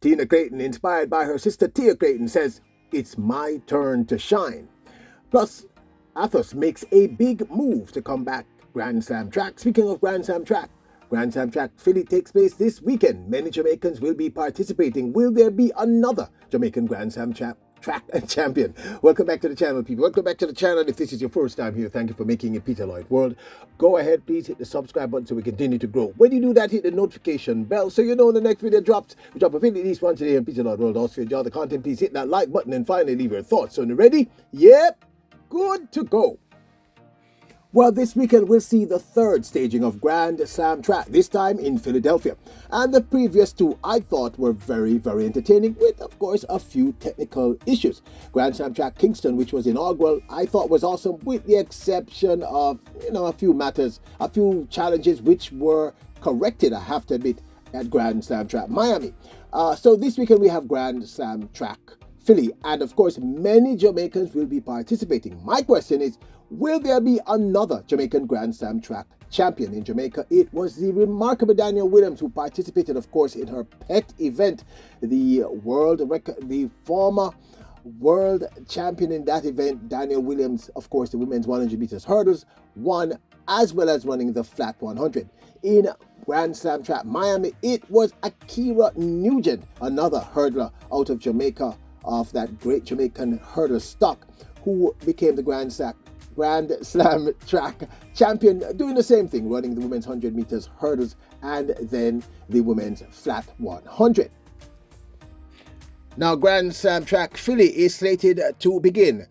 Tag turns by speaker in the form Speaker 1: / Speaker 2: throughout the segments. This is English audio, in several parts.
Speaker 1: Tina Clayton, inspired by her sister Tia Clayton, says, "It's my turn to shine." Plus, Athlos makes a big move to combat Grand Slam track. Speaking of Grand Slam track Philly takes place this weekend. Many Jamaicans will be participating. Will there be another Jamaican Grand Slam track champion? Welcome back to the channel, people. Welcome back to the channel. If this is your first time here, thank you for making it Peter Lloyd World. Go ahead, please hit the subscribe button so we continue to grow. When you do that, hit the notification bell so you know when the next video drops. We drop a video at least one today on Peter Lloyd World. Also, if you enjoy the content, please hit that like button and finally leave your thoughts. So, you ready? Yep, good to go. Well, this weekend we'll see the third staging of Grand Slam track, this time in Philadelphia. And the previous two I thought were very, very entertaining, with, of course, a few technical issues. Grand Slam track Kingston, which was inaugural, I thought was awesome, with the exception of, a few matters, a few challenges which were corrected, I have to admit, at Grand Slam track Miami. So this weekend we have Grand Slam track Philly, and of course, many Jamaicans will be participating. My question is, will there be another Jamaican Grand Slam track champion in Jamaica? It was the remarkable Danielle Williams who participated, of course, in her pet event, the former world champion in that event, Danielle Williams, of course, the women's 100 meters hurdles, won, as well as running the flat 100. In Grand Slam track Miami, it was ACKERA Nugent, another hurdler out of Jamaica, of that great Jamaican hurdle stock, who became the Grand Slam track champion, doing the same thing, running the women's 100 meters hurdles and then the women's flat 100. Now, Grand Slam track Philly is slated to begin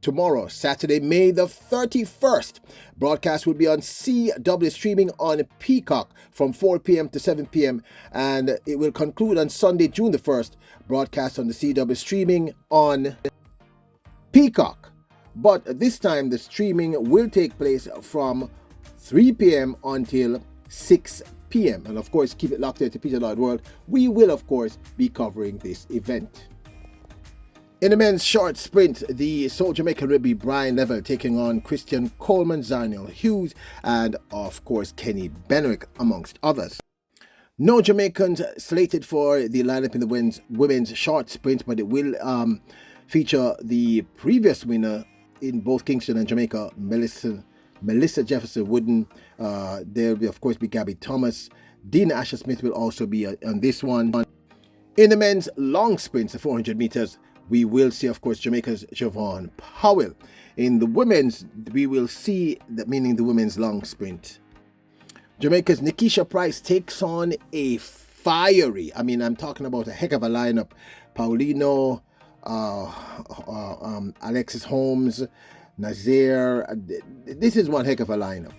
Speaker 1: tomorrow, Saturday, May the 31st. Broadcast will be on CW, streaming on Peacock from 4 p.m. to 7 p.m. and it will conclude on Sunday, June the 1st. Broadcast on the CW, streaming on Peacock. But this time the streaming will take place from 3 p.m. until 6 p.m. And of course, keep it locked here to Peter Lloyd World. We will, of course, be covering this event. In the men's short sprint, the sole Jamaican will be BRYAN LEVELL taking on Christian Coleman, Zarniel Hughes, and of course Kenny Benwick, amongst others. No Jamaicans slated for the lineup in the women's short sprint, but it will feature the previous winner in both Kingston and Jamaica, Melissa Jefferson Wooden. There will, of course, be Gabby Thomas. Dina Asher Smith will also be on this one. In the men's long sprints, the 400 meters, we will see, of course, Jamaica's Siobhan Powell. In the women's, we will see, meaning the women's long sprint, Jamaica's Nikisha Price takes on a fiery, I'm talking about a heck of a lineup. Paulino, Alexis Holmes, Nazir. This is one heck of a lineup.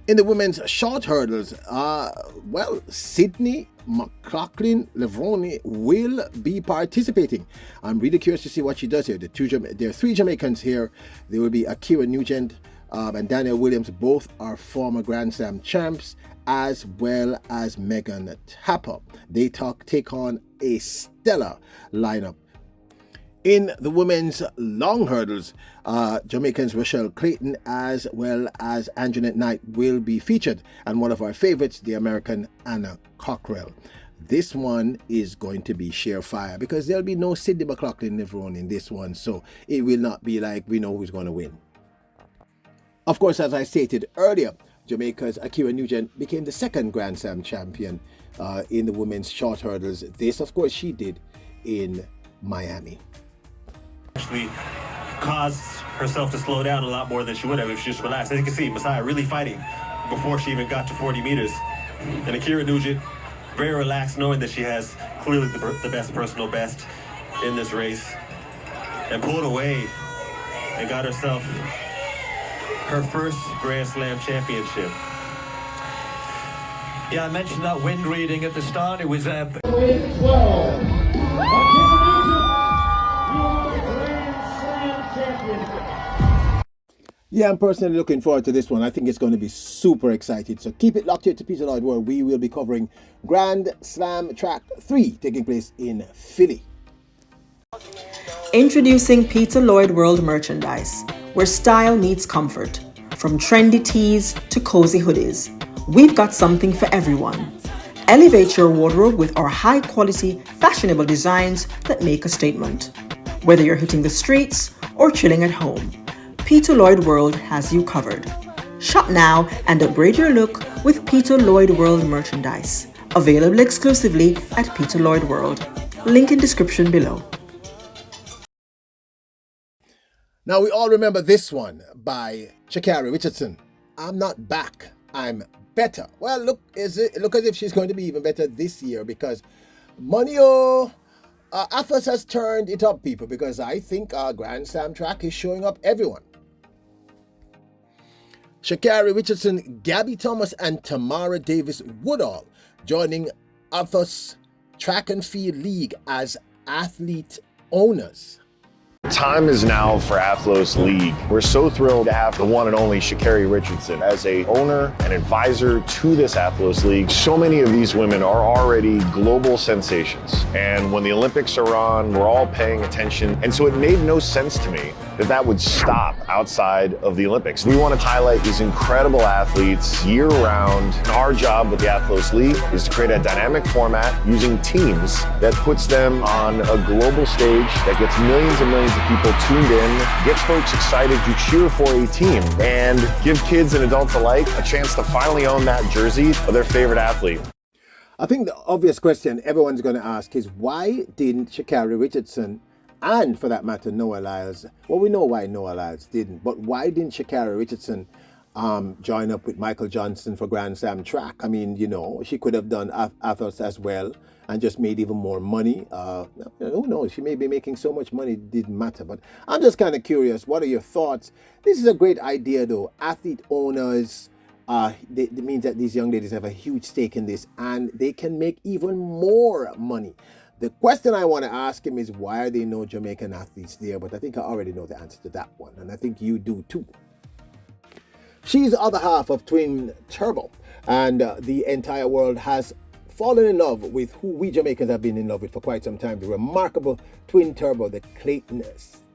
Speaker 1: In the women's short hurdles, Sydney McLaughlin Levroni will be participating. I'm really curious to see what she does here. There are three Jamaicans here. There will be ACKERA Nugent and Danielle Williams. Both are former Grand Slam champs, as well as Megan Tapper. They take on a stellar lineup. In the women's long hurdles, Jamaicans RUSHELL Clayton as well as Anjanette Knight will be featured, and one of our favorites, the American Anna Cockrell. This one is going to be sheer fire because there'll be no Sydney McLaughlin Levrone in this one, so it will not be like we know who's going to win. Of course, as I stated earlier, Jamaica's ACKERA Nugent became the second Grand Slam champion in the women's short hurdles. This, of course, she did in Miami.
Speaker 2: Actually caused herself to slow down a lot more than she would have if she just relaxed. As you can see, Messiah really fighting before she even got to 40 meters. And ACKERA Nugent, very relaxed, knowing that she has clearly the best personal best in this race, and pulled away and got herself her first Grand Slam championship.
Speaker 3: Yeah, I mentioned that wind reading at the start. It was 12.
Speaker 1: Yeah, I'm personally looking forward to this one. I think it's going to be super exciting. So keep it locked here to Peter Lloyd World. We will be covering Grand Slam Track 3 taking place in Philly.
Speaker 4: Introducing Peter Lloyd World merchandise, where style meets comfort. From trendy tees to cozy hoodies, we've got something for everyone. Elevate your wardrobe with our high-quality, fashionable designs that make a statement. Whether you're hitting the streets or chilling at home, Peter Lloyd World has you covered. Shop now and upgrade your look with Peter Lloyd World merchandise. Available exclusively at Peter Lloyd World. Link in description below.
Speaker 1: Now we all remember this one by Sha Carri Richardson. I'm not back, I'm better. Well, look as if she's going to be even better this year because Money Athlos has turned it up, people, because I think our Grand Slam track is showing up everyone. Sha Carri Richardson, Gabby Thomas, and Tamara Davis Woodall joining Athlos Track and Field League as athlete owners.
Speaker 5: Time is now for Athlos League. We're so thrilled to have the one and only Sha Carri Richardson as a owner and advisor to this Athlos League. So many of these women are already global sensations. And when the Olympics are on, we're all paying attention. And so it made no sense to me that would stop outside of the Olympics. We want to highlight these incredible athletes year round. And our job with the Athlos League is to create a dynamic format using teams that puts them on a global stage that gets millions and millions of people tuned in, gets folks excited to cheer for a team, and give kids and adults alike a chance to finally own that jersey of their favorite athlete.
Speaker 1: I think the obvious question everyone's going to ask is why didn't Sha Carri Richardson, and for that matter Noah Lyles, well, we know why Noah Lyles didn't, but why didn't Sha Carri Richardson join up with Michael Johnson for Grand Slam track? I mean, you know, she could have done Athlos as well and just made even more money. Who knows? She may be making so much money, it didn't matter. But I'm just kind of curious. What are your thoughts? This is a great idea, though. Athlete owners, it means that these young ladies have a huge stake in this and they can make even more money. The question I want to ask him is why are there no Jamaican athletes there? But I think I already know the answer to that one. And I think you do too. She's the other half of Twin Turbo. And the entire world has fallen in love with who we Jamaicans have been in love with for quite some time. The remarkable Twin Turbo, the Clayton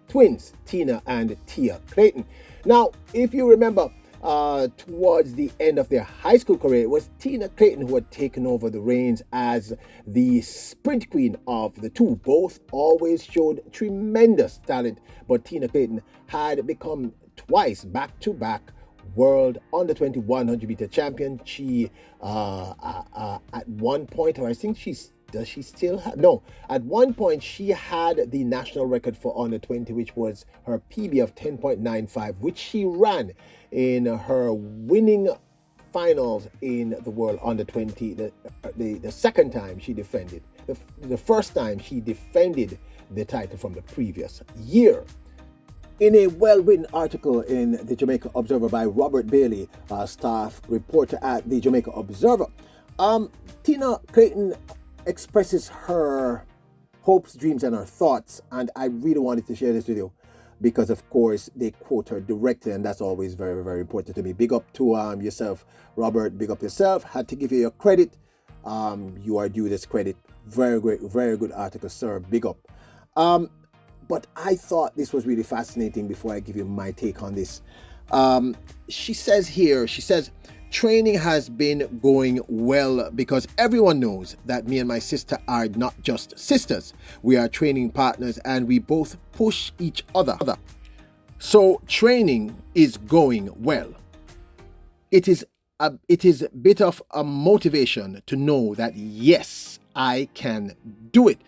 Speaker 1: twins, Tina and Tia Clayton. Now, if you remember, towards the end of their high school career, it was Tina Clayton who had taken over the reins as the sprint queen of the two. Both always showed tremendous talent, but Tina Clayton had become twice back-to-back world under 20 100 meter champion. She at one point, or I think does she still have, no, at one point she had the national record for under 20, which was her PB of 10.95, which she ran in her winning finals in the world under 20 the second time she defended. The first time she defended the title from the previous year. In a well-written article in the Jamaica Observer by Robert Bailey, staff reporter at the Jamaica Observer, Tina Clayton expresses her hopes, dreams, and her thoughts, and I really wanted to share this with you because, of course, they quote her directly, and that's always very, very important to me. Big up to yourself, Robert. Big up yourself. Had to give you your credit. You are due this credit. Very great, very good article, sir. Big up. But I thought this was really fascinating before I give you my take on this. She says, training has been going well because everyone knows that me and my sister are not just sisters. We are training partners and we both push each other. So training is going well. It is a bit of a motivation to know that, yes, I can do it.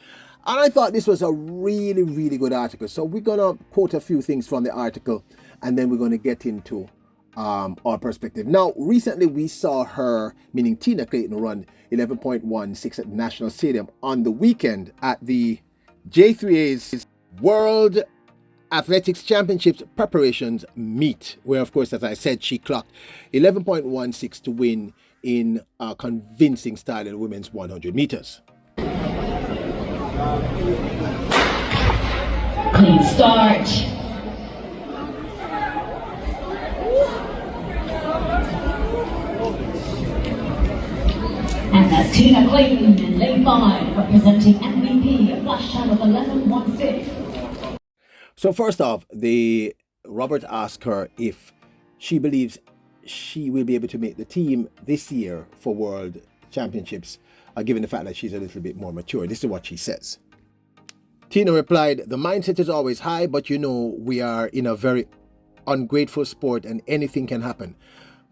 Speaker 1: And I thought this was a really, really good article. So we're going to quote a few things from the article and then we're going to get into our perspective. Now, recently we saw her, meaning Tina Clayton, run 11.16 at the National Stadium on the weekend at the J3A's World Athletics Championships preparations meet, where, of course, as I said, she clocked 11.16 to win in a convincing style in women's 100 meters.
Speaker 6: Clean start. And that's Tina Clayton in lane 5, representing MVP, flash time of 11.16.
Speaker 1: So first off, Robert asked her if she believes she will be able to make the team this year for World Championships. given the fact that she's a little bit more mature. This is what she says. Tina replied, "The mindset is always high, but you know we are in a very ungrateful sport and anything can happen.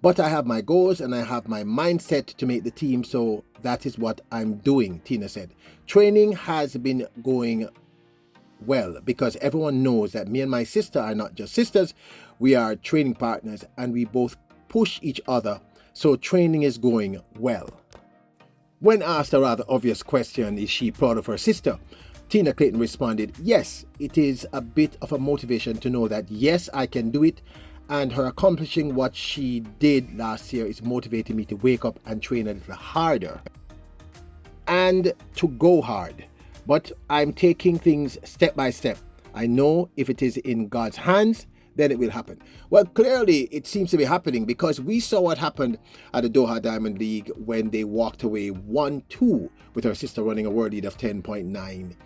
Speaker 1: But I have my goals and I have my mindset to make the team, so that is what I'm doing," Tina said. "Training has been going well because everyone knows that me and my sister are not just sisters, we are training partners and we both push each other, so training is going well." When asked a rather obvious question, is she proud of her sister, Tina Clayton responded, "Yes, it is a bit of a motivation to know that yes, I can do it, and her accomplishing what she did last year is motivating me to wake up and train a little harder and to go hard. But I'm taking things step by step. I know if it is in God's hands, then it will happen." Well, clearly it seems to be happening because we saw what happened at the Doha Diamond League when they walked away 1-2 with her sister running a world lead of 10.92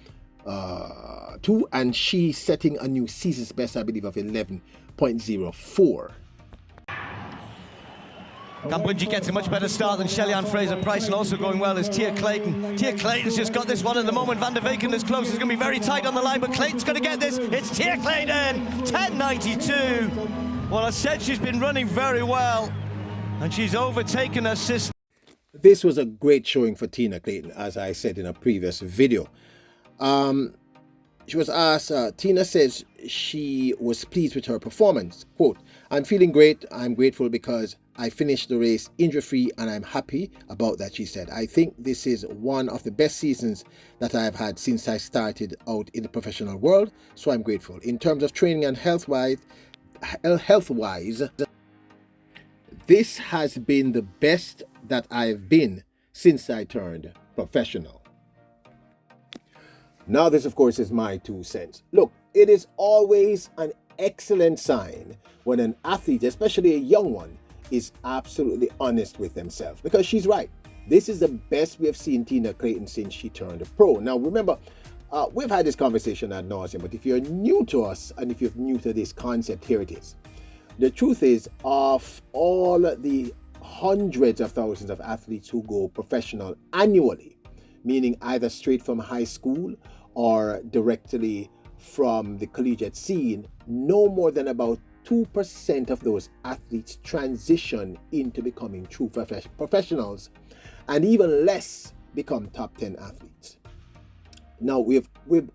Speaker 1: and she setting a new season's best, I believe, of 11.04.
Speaker 3: Gambunji gets a much better start than Shelly-Ann Fraser-Price, and also going well is Tia Clayton. Tia Clayton's just got this one at the moment. Van der Veken is close. It's going to be very tight on the line, but Clayton's going to get this. It's Tia Clayton, 10.92. Well, I said she's been running very well, and she's overtaken her sister.
Speaker 1: This was a great showing for Tina Clayton, as I said in a previous video. She was asked, Tina says she was pleased with her performance. Quote, "I'm feeling great. I'm grateful because I finished the race injury-free and I'm happy about that," she said. "I think this is one of the best seasons that I have had since I started out in the professional world, so I'm grateful. In terms of training and health-wise, this has been the best that I've been since I turned professional." Now this, of course, is my 2 cents. Look, it is always an excellent sign when an athlete, especially a young one, is absolutely honest with themselves, because she's right. This is the best we have seen Tina Clayton since she turned pro. Now, remember, we've had this conversation ad nauseum, but if you're new to us and if you're new to this concept, here it is. The truth is, of all the hundreds of thousands of athletes who go professional annually, meaning either straight from high school or directly from the collegiate scene, no more than about 2% of those athletes transition into becoming true professionals, and even less become top 10 athletes. Now, we've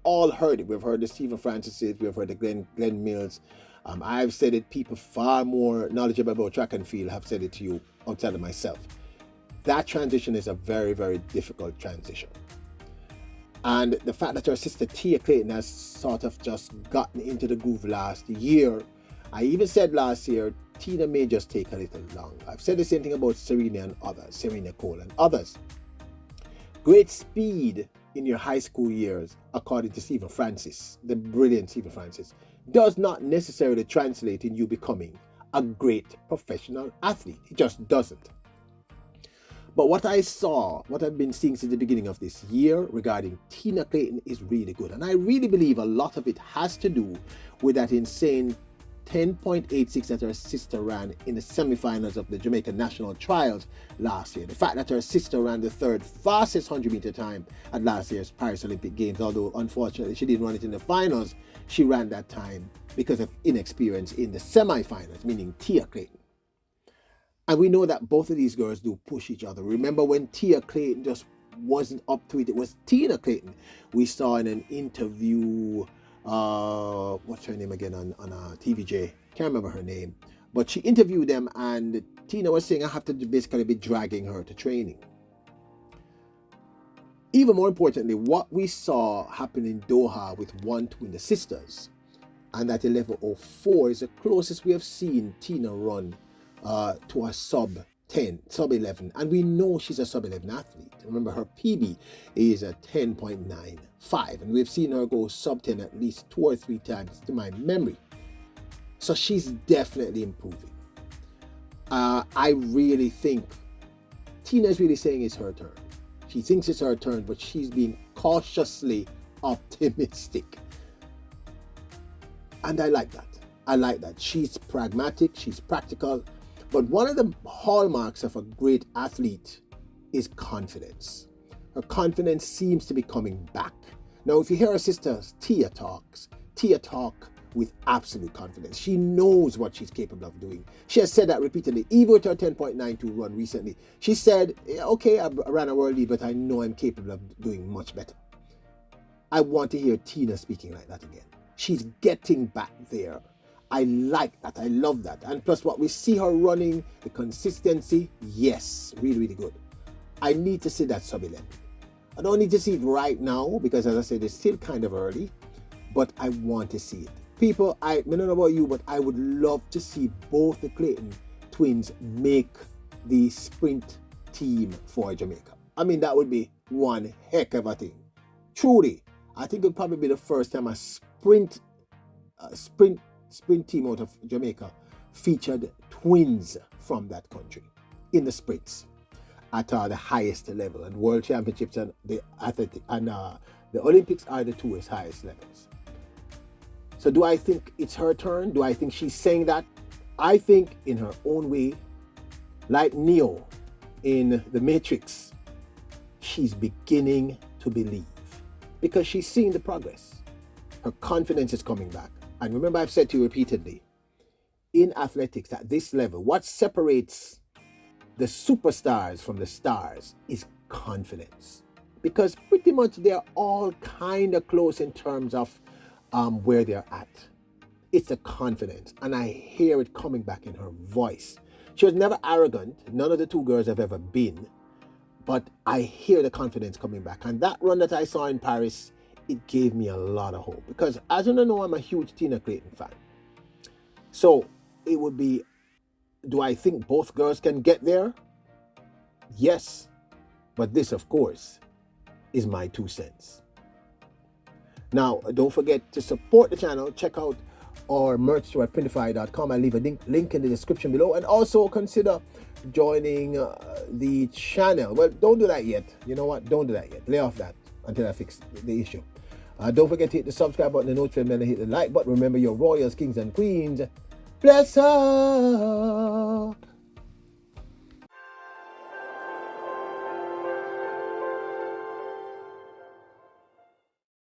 Speaker 1: all heard it. We've heard the Stephen Francises, we've heard the Glenn Mills. I've said it. People far more knowledgeable about track and field have said it to you outside of myself. That transition is a very, very difficult transition. And the fact that her sister Tia Clayton has sort of just gotten into the groove last year, I even said last year, Tina may just take a little long. I've said the same thing about Serena Cole and others. Great speed in your high school years, according to Stephen Francis, the brilliant Stephen Francis, does not necessarily translate in you becoming a great professional athlete. It just doesn't. But what I've been seeing since the beginning of this year regarding Tina Clayton is really good. And I really believe a lot of it has to do with that insane 10.86 that her sister ran in the semifinals of the Jamaican national trials last year. The fact that her sister ran the 3rd fastest 100-meter time at last year's Paris Olympic Games, although unfortunately she didn't run it in the finals, she ran that time because of inexperience in the semifinals, meaning Tia Clayton. And we know that both of these girls do push each other. Remember when Tia Clayton just wasn't up to it? It was Tina Clayton we saw in an interview, what's her name again on TVJ? Can't remember her name. But she interviewed them and Tina was saying I have to basically be dragging her to training. Even more importantly, what we saw happen in Doha with 1-2 in the sisters, and that 11.04 is the closest we have seen Tina run to a sub 11, and we know she's a sub 11 athlete. Remember, her PB is a 10.95, and we've seen her go sub 10 at least 2 or 3 times to my memory. So she's definitely improving. I really think Tina's really saying it's her turn. She thinks it's her turn, but she's being cautiously optimistic, and I like that. I like that. She's pragmatic, she's practical. But one of the hallmarks of a great athlete is confidence. Her confidence seems to be coming back. Now, if you hear her sister Tia talk with absolute confidence. She knows what she's capable of doing. She has said that repeatedly, even with her 10.92 run recently. She said, okay, I ran a world lead, but I know I'm capable of doing much better. I want to hear Tina speaking like that again. She's getting back there. I like that. I love that. And plus what we see her running, the consistency, yes, really, really good. I need to see that sub-11. I don't need to see it right now because, as I said, it's still kind of early, but I want to see it. People, I don't know about you, but I would love to see both the Clayton twins make the sprint team for Jamaica. I mean, that would be one heck of a thing. Truly, I think it would probably be the first time a sprint team out of Jamaica featured twins from that country in the sprints at the highest level, and World Championships and the Olympics are the two highest levels. So do I think it's her turn? Do I think she's saying that? I think in her own way, like Neo in The Matrix, she's beginning to believe because she's seeing the progress. Her confidence is coming back. And remember, I've said to you repeatedly, in athletics at this level, what separates the superstars from the stars is confidence. Because pretty much they're all kind of close in terms of where they're at. It's the confidence, and I hear it coming back in her voice. She was never arrogant. None of the two girls have ever been, but I hear the confidence coming back. And that run that I saw in Paris, it gave me a lot of hope because, as you know, I'm a huge Tina Clayton fan. So it would be, do I think both girls can get there? Yes, but this, of course, is my 2 cents. Now, don't forget to support the channel. Check out our merch store at printify.com. I'll leave a link in the description below. And also consider joining the channel. Well, don't do that yet. You know what? Don't do that yet. Lay off that until I fix the issue. Don't forget to hit the subscribe button, the notification bell, and hit the like button. Remember, your royals, kings, and queens. Bless up.